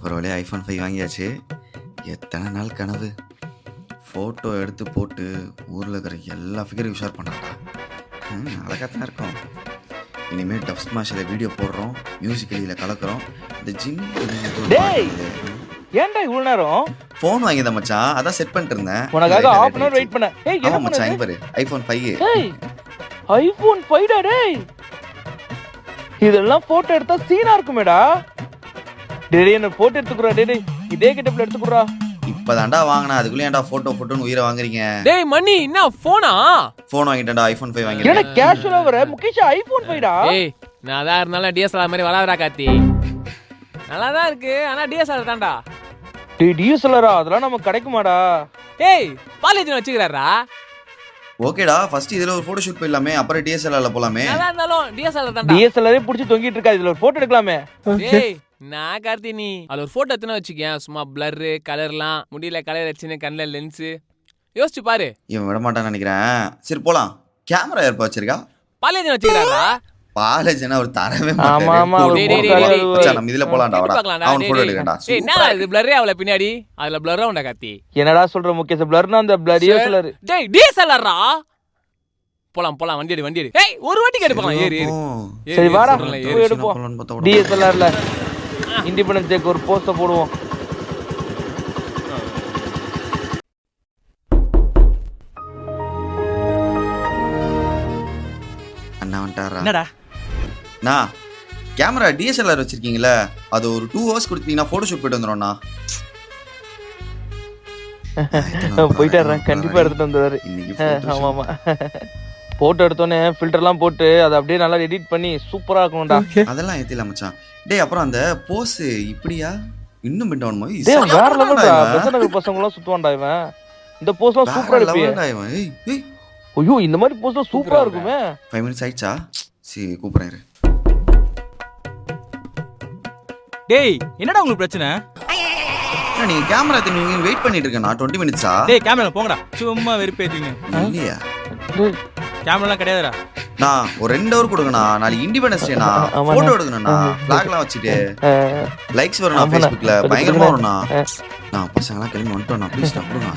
ஒரு வழியாக ஐஃபோன் 5 வாங்கியாச்சு. எத்தனை நாள் கனவு. ஃபோட்டோ எடுத்து போட்டு ஊரில் இருக்கிற எல்லா ஃபிகரையும் ஷேர் பண்ணாடா. அழகாக தான் இருக்கும். இனிமேல் டப் ஸ்மாஷில் வீடியோ போடுறோம், மியூசிக் வெளியில் கலக்கிறோம். இந்த ஜிம் ஏன்டா இவ்வளவு நேரம் ஃபோன் வாங்கிதான் மச்சான், அதான் செட் பண்ணிட்டு இருந்தேன். உனக்காக half an hour வெயிட் பண்ணேன். ஏய் ஆமா மச்சான், இங்க பாரு ஐஃபோன் 5. ஏய் ஐபோன் 5 டா டேய். இதெல்லாம் போட்டோ எடுத்தா சீனா இருக்குமேடா. டேய் என்ன போட்டோ எடுத்துக்குறா டேய். இதே கிட்டப்ல எடுத்துக்குறா. இப்பதான்டா வாங்குனா, அதுக்குள்ள ஏன்டா போட்டோன்னு உயிரை வாங்குறீங்க? டேய் மணி என்ன போனா? ஃபோன் வாங்கிட்டேன்டா, ஐஃபோன் 5 வாங்கிட்டேன். என்ன கேஷுவலா வர முகேஷ் ஐபோன் 5 டா. ஏய் நான் அதான் இருந்தாலும் டிஎஸ்எல்ஆர் மாதிரி வராதடா கார்த்தி. நல்லா தான் இருக்கு ஆனா டிஎஸ்எல்ஆர் தான்டா. டேய் டிஎஸ்எல்ஆரா அதெல்லாம் நமக்கு கிடைக்குமாடா? ஏய் பாலேஜ் வச்சுக்கறாரா? ஓகேடா, ஃபர்ஸ்ட் இதுல ஒரு போட்டோ ஷூட் போயிடலாமே, அப்புறம் டிஎஸ்எல்ஆர்ல போலாமே. நல்லா இருந்தாலும் டிஎஸ்எல்ஆர் தான்டா. டிஎஸ்எல்ஆரே புடிச்சு தொங்கிட்டு இருக்கா, இதுல ஒரு போட்டோ எடுக்கலாமே. ஏய் நான் கார்த்தி நீ அதுல ஒரு போட்டோ எடுத்துனா வச்சுக்கேன், சும்மா பிளர் கலர்லாம் முடியல கலர் வச்சுன்னு கண்ணில் லென்ஸ் யோசிச்சு பாரு. இவன் விட மாட்டான்னு நினைக்கிறேன். சரி போலாம். கேமரா ஏற்பா வச்சிருக்கா? பாலேஜ் வச்சுக்கறாரா? பாலேஜ்னா ஒரு தரவே ஆமா ஆமா மச்சான், நம்ம இதுல போலாம்டா. வாடா அவன் போட்டோ எடுக்கடா. ஏய் என்னடா இது பிளரே அவள பின்னாடி அதுல பிளரா உண்டா கார்த்தி? என்னடா சொல்ற முகேஷ், பிளர்னா அந்த டிஎஸ்எல்ஆர். டேய் டிஎஸ்எல்ஆர்ரா. போலாம் போலாம் வண்டி எடு. ஏய் ஒரு வாட்டி கேட்டு போலாம். ஏறு சரி வாடா போய் எடுப்போம். டிஎஸ்எல்ஆர்ல இண்டிபெண்டன்ஸ் டேக்கு ஒரு போஸ்ட் போடுவோம். அண்ணா வந்துட்டாரா? என்னடா நான் கேமரா டிஎஸ்எல்ஆர் வச்சிருக்கீங்களா, அது ஒரு 2 hours கொடுத்தீங்கன்னா போட்டோ ஷூட் போயிட்டு வந்துடும்ண்ணா. போயிட்டாரு கண்டிப்பா எடுத்துட்டு வந்துடுவாரு. ஆமா ஆமா போட்டோ எடுத்தோன்னே ஃபில்டர்லாம் போட்டு அதை அப்படியே நல்லா எடிட் பண்ணி சூப்பரா இருக்கும்டா. அதெல்லாம் ஏத்தில மச்சான். டேய் அப்புறம் அந்த போஸ் இப்படியா இன்னும் பிண்டவனுமா? டேய் வேற லெவல்டா. பெசநகர் பசங்க எல்லாம் சுத்துவான்டா இவன். இந்த போஸ்லாம் சூப்பரா இருக்கு. ஏய் ஐயோ இந்த மாதிரி போஸ்லாம் சூப்பரா இருக்குமே. 5 minutes ஆயிடுச்சா? சரி கூப்பிடுறேன். டேய் என்னடா உங்களுக்கு பிரச்சனை? நீங்க கேமரா எடுத்து வெயிட் பண்ணிட்டு இருக்கேன். 20 minutes-ஆ? டேய் கேமரா போங்கடா, சும்மா வெறுப்பேத்துங்க. இல்லையா கேமராலாம் கிடையாதுடா. நான் ஒரு 2 hour கொடுங்கண்ணா. நாளைக்கு இண்டிபெண்டன்ஸ் டேனா, போட்டோ எடுக்கணும்ண்ணா. ஃபிளாக்லாம் வச்சுட்டு லைக்ஸ் வரும்ண்ணா ஃபேஸ்புக்ல, பயங்கரமா வரும்ண்ணா. நான் பசங்கலாம் கிளம்பி வந்துட்டோம்ண்ணா. ப்ளீஸ்ண்ணா கொடுங்கண்ணா.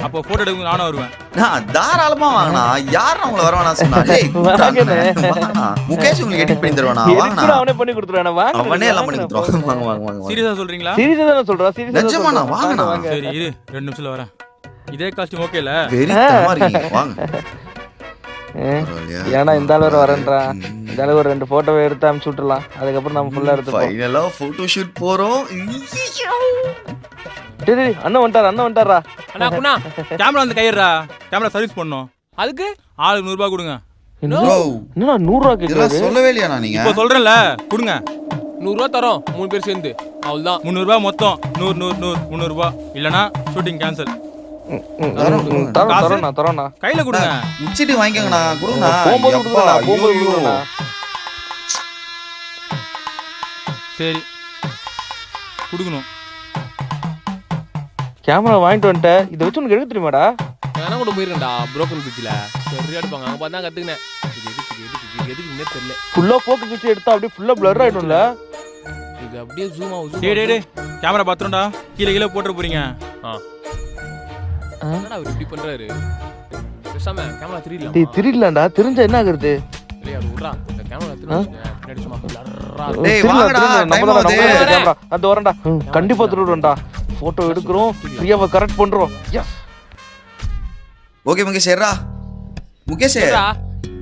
அப்போ போட்டோ எடுக்க நானும் வருவேன். நான் தாராளமா வாங்கண்ணா. யாரும் உங்களை வரவேணா சொன்னா? முகேஷ் உங்களுக்கு எடிட் பண்ணி தருவானா? வாங்கண்ணா. அவனே பண்ணி கொடுத்துருவானே. வாங்க அவனே எல்லாம் பண்ணி கொடுத்துருவான். வாங்க வாங்க வாங்க. சீரியஸா சொல்றீங்களா? சீரியஸா தான சொல்றா? சீரியஸா நிஜமாண்ணா வாங்கண்ணா. சரி இரு 2 நிமிஷத்துல வரேன். இதே காஸ்டியூம் ஓகேல? வெறித்தனமா இருக்கீங்க. வாங்க. ஏன்னா இந்த அளவு வரேன்றா. இந்த அளவு ஒரு 2 போட்டோ எடுத்து அனுப்பிச்சு விட்டுலாம். அதுக்கப்புறம் நம்ம ஃபுல்லா எடுத்துப்போம். ஃபைனலா போட்டோ ஷூட் போறோம். டேய் அண்ணன் வந்துட்டாரா? அண்ணா குணா கேமரா வந்து கையறா. கேமரா சர்வீஸ் பண்ணனும். அதுக்கு ஆளுக்கு 100 ரூபாய் கொடுங்க. என்னடா 100 ரூபாய் கேக்குறாரு? சொல்லவே இல்லையா நீங்க? இப்போ சொல்றேன்ல கொடுங்க. 100 ரூபாய் தரோம் 3 பேர் சேர்ந்து. அவ்வளவுதான் 300 ரூபாய் மொத்தம். 300 ரூபாய் இல்லனா ஷூட்டிங் கேன்சல். தரோண்ணா கையில கொடுங்க. உச்சிட்டு வாங்கிக்கங்கண்ணா. கொடுங்கண்ணா. போகும்போது கொடுங்கண்ணா. சரி கொடுக்கணும். கேமரா வாங்கிட்டு வந்துட்டேன். இதை வச்சு உனக்கு எடுக்க தெரியுமாடா? நான் கூட போயிருக்கேன்டா புரோக்கன் பிரிட்ஜில். சரியா எடுப்பாங்க. அங்கே பார்த்தா கற்றுக்கினேன். இது எதுக்குன்னே தெரியல. ஃபுல்லா ஃபோக்கஸ் வச்சு எடுத்தா அப்படியே ஃபுல்லா பிளர் ஆயிடும்ல. இது அப்படியே ஜூம் ஆகும். டேய் கேமரா பாத்துறோம்டா. கீழ போட்டு போறீங்க. என்னடா அவர் இப்படி பண்றாரு? பேசாம கேமரா திரியலாம். டேய் திரியலடா. தெரிஞ்சா என்ன ஆகுறது? இல்லையா விட்றா. இந்த கேமரா திரியல. பின்னாடி சும்மா பிளர்ரா. டேய் வாங்கடா. டைம் ஆகுது. கேமரா அந்த வரேன்டா. கண்டிப்பா திருடுறேன்டா. போட்டோ எடுக்கிறோம். பிரியாவை கரெக்ட் பண்றோம். எஸ். ஓகே முகேஷ் ஏறா. முகேஷ்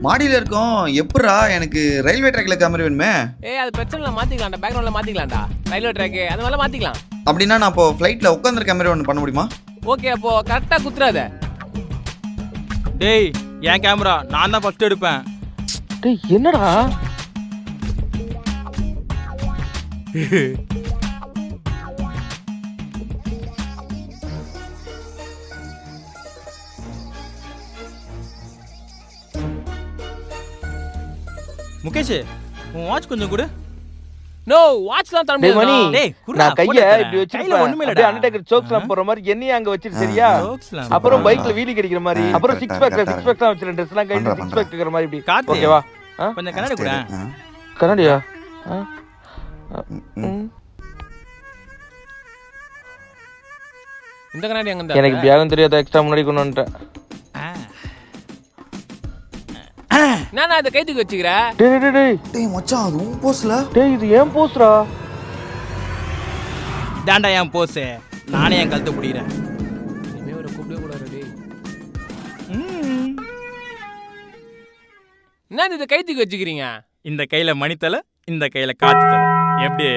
மாடியில இருக்கோம். எப்பறா எனக்கு ரயில்வே ட்ராக்ல கேமரா வேணுமே? ஏய் அது பிரச்சனை இல்ல, மாத்திக்கலாம்டா. பேக்ரவுண்ட்ல மாத்திக்கலாம்டா. ரயில்வே ட்ராக் அது மாதிரி மாத்திக்கலாம். அப்படினா நான் அப்போ ஃளைட்ல உட்கார்ந்து கேமரா ஒன்னு பண்ண முடியுமா? ஓகே அப்போ கரெக்ட்டா குத்துறாத. டேய் என் கேமரா நான் தான் ஃபர்ஸ்ட் எடுப்பேன். டேய் என்னடா? முகேஷ் உன் வாட்ச் கொஞ்சம் கொடு. நோ வாட்ச் தான் தர மணி. டேய் நான் கைய இப்படி வச்சிருப்பேன். அப்படியே அண்டர்டேக்கர் சோக்ஸ்லாம் போற மாதிரி என்னைய அங்க வச்சிரு சரியா? அப்புறம் பைக்ல வீலி கடிக்கிற மாதிரி. அப்புறம் 6 பேக் தான் வச்சிரு. ட்ரெஸ்லாம் கையில 6 பேக் இருக்கிற மாதிரி இப்படி. ஓகேவா? கொஞ்சம் கண்ணாடி கொடு. கண்ணாடியா? இந்த கண்ணாடி எங்க எனக்கு பேகம் தெரியாத எக்ஸ்ட்ரா முன்னாடி கொண்டு வந்துட்டேன். நான் இதை கைத்துக்கு வச்சுக்கிற. டேய் மச்சான் அது உன் போஸ்ல. டேய் இது ஏன் போஸ்டா? தாண்டா என் போஸு, நானே என் கழுத்தை பிடிக்கிறேன். இனிமே ஒரு கூப்பிடவே கூடாது டேய். என்ன இதை கைத்துக்கு வச்சுக்கிறீங்க? இந்த கையில மணித்தலை, இந்த கையில காத்து தலை. எப்படி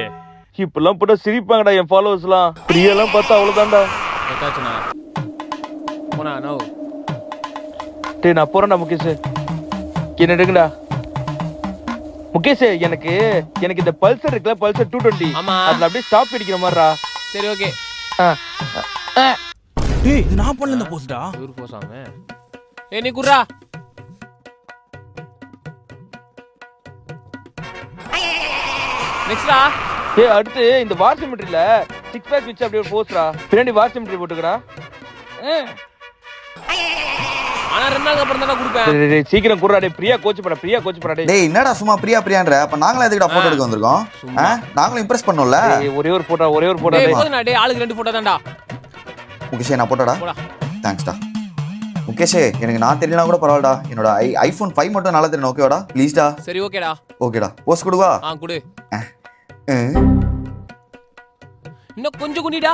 இப்பெல்லாம் போட்டா சிரிப்பாங்கடா என் ஃபாலோவர்ஸ்லாம். பிரியெல்லாம் பார்த்தா அவ்வளோதான்டா. எதாச்சுண்ணா போனா நோ. டேய் நான் போறேன்டா முகேஷ். என்ன எடுங்கடா முகேஷ். எனக்கு இந்த பல்சர் இருக்குல்ல, பல்சர் 220. ஆமா. அதுல அப்படியே ஸ்டாப் அடிக்கிற மாதிரிடா. சரி ஓகே. டேய் இது நான் பண்ணல இந்த போஸ்டா. இவர் போசாமே. நீ குர்ரா. நெக்ஸ்டா. ஏய் அடுத்து இந்த வார் சிமெட்ரில 6 பேக் வச்சு அப்படியே போஸ்டா. பின்னாடி வார் சிமெட்ரி போட்டுக்கடா. ஆனா 2 நாளுக்கு அப்புறம் தான் கொடுப்பேன். டேய் சீக்கிரம் குர்ரா. டேய் பிரியா கோச் பண்ணடா. டேய் என்னடா சும்மா பிரியான்ற? அப்ப நாங்களே எதுக்குடா போட்டோ எடுக்க வந்திருக்கோம்? நாங்களும் இம்ப்ரெஸ் பண்ணோம்ல. ஒரே ஒரு போட்டோ டேய் போதுடா. டேய் ஆளுக்கு 2 போட்டோ தான்டா. முகேஷே நான் போட்டோடா. போடா. தேங்க்ஸ்டா. முகேஷே எனக்கு நான் தெரியலனா கூட பரவாயில்லடா. என்னோட ஐபோன் 5 மட்டும் நல்லா தெரியணும். ஓகேவாடா? ப்ளீஸ்டா. சரி ஓகேடா. ஓகேடா. போஸ்ட் கொடுவா? குடு. இன்னும் கொஞ்சம் குனிடா.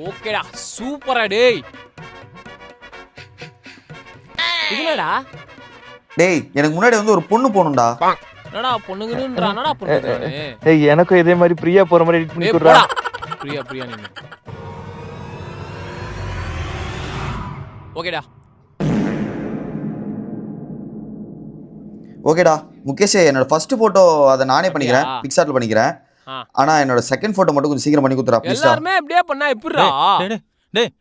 ஓகேடா. சூப்பரா டேய். இதுனடா? டேய் எனக்கு முன்னாடி வந்து ஒரு பொண்ணு போணும்டா. என்னடா பொண்ணுங்கன்றா? என்னடா பொண்ணு? டேய் எனக்கும் இதே மாதிரி பிரியா போற மாதிரி எடிட் பண்ணி குடுறா. பிரியா நீ. ஓகேடா. ஓகேடா. முகேஷே என்னோட ஃபர்ஸ்ட் போட்டோ அதை நானே பண்ணிக்கிறேன். பிக்சார்ட்ல பண்ணிக்கிறேன். ஆனா என்னோட செகண்ட் போட்டோ மட்டும் கொஞ்சம் சீக்கிரம் பண்ணி குடுறா ப்ளீஸ். எல்லாரும் அப்படியே பண்ணா எப்படிடா? டேய்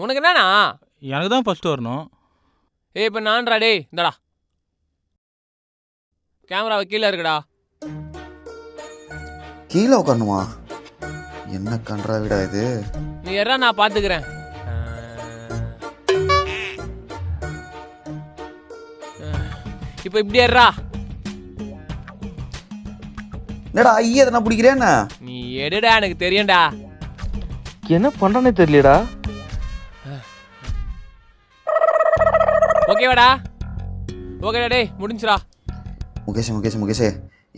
உனக்கு என்னடா? எனக்கு தான் ஃபர்ஸ்ட் வரணும். இப்ப நான்டா. டேய் இந்தடா கேமரா கீழே இருக்குடா. கீழே உட்காரணுமா? என்ன கன்றா விடா இது. நீ எறா நான் பாத்துக்கிறேன். இப்ப இப்படி எறா. என்னடா ஐயா நான் பிடிக்கிறேன். நீ எடுடா எனக்கு தெரியும்டா. என்ன பண்றானே தெரியலடா. ஓகேவாடா? ஓகேடா. டேய் முடிஞ்சுடா. முகேஷே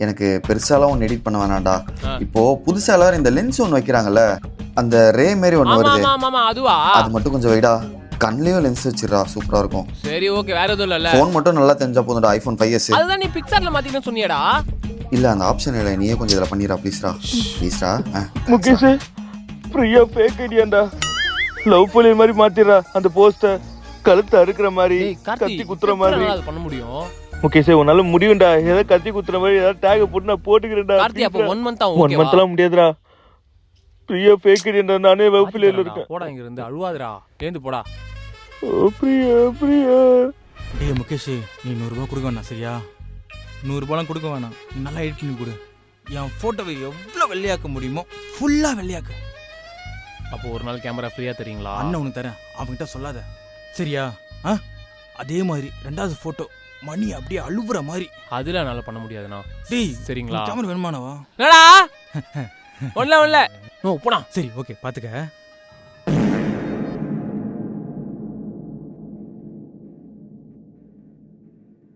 எனக்கு பெருசாலாம் ஒன்று எடிட் பண்ண வேணாம்டா. இப்போ புதுசா எல்லாரும் இந்த லென்ஸ் ஒன்று வைக்கிறாங்கல்ல, அந்த ரே மாதிரி ஒன்று வருது. ஆமா அதுவா? அது மட்டும் கொஞ்சம் வைடா. கண்ணிலையும் லென்ஸ் வச்சிரா, சூப்பரா இருக்கும். சரி ஓகே. வேற எதுவும் இல்ல. ஃபோன் மட்டும் நல்லா தெரிஞ்சா போதும்டா. IPhone 5s. அதுதான் நீ பிக்சர்ல மாத்தின்னு சொன்னியடா. இல்ல அந்த ஆப்ஷன் இல்ல. நீயே கொஞ்சம் இதெல்லாம் பண்ணிரா ப்ளீஸ்டா. முகேஷ் பிரியா ஃபேக் ஐடியாண்டா. லவ் போலி மாதிரி மாத்திரா அந்த போஸ்டர். கழுத்து அறுக்கிற மாதிரி, கத்தி குத்துற மாதிரி அது பண்ண முடியும். முகேஷ் உன்னால முடியும்டா. ஏதோ கத்தி குத்துற மாதிரி ஏதாவது டேக் போட்டு நான் போட்டுக்கிறேன்டா. கார்த்தி அப்ப 1 மந்த் ஆகும். 1 மந்த்லாம் முடியாதுடா. பிரியா ஃபேக் ஐடியாண்டா. நானே லவ் போலில இருக்கேன். போடா இங்க இருந்து. அழுவாதடா. ஏந்து போடா. ஓ பிரியா. டேய் முகேஷ் நீ 100 ரூபாய் கொடுக்க வேணாம் சரியா? 100 ரூபாய்லாம் கொடுக்க வேணாம். நீ நல்லா எடிட் பண்ணி கொடு. என் போட்டோவை எவ்வளோ வெள்ளையாக்க முடியுமோ ஃபுல்லா வெள்ளையாக்கு. அப்போ ஒரு நாள் கேமரா ஃப்ரீயா தரீங்களா? அண்ணன் உனக்கு தரேன். அவன்கிட்ட சொல்லாத சரியா? அதே மாதிரி 2வது போட்டோ மணி அப்படியே அழுவுற மாதிரி. அதுல என்னால பண்ண முடியாதுண்ணா. டேய் சரிங்களா? கேமரா வேணுமானவா? என்னடா? ஒண்ணல நோ போடா. சரி ஓகே பாத்துக்க.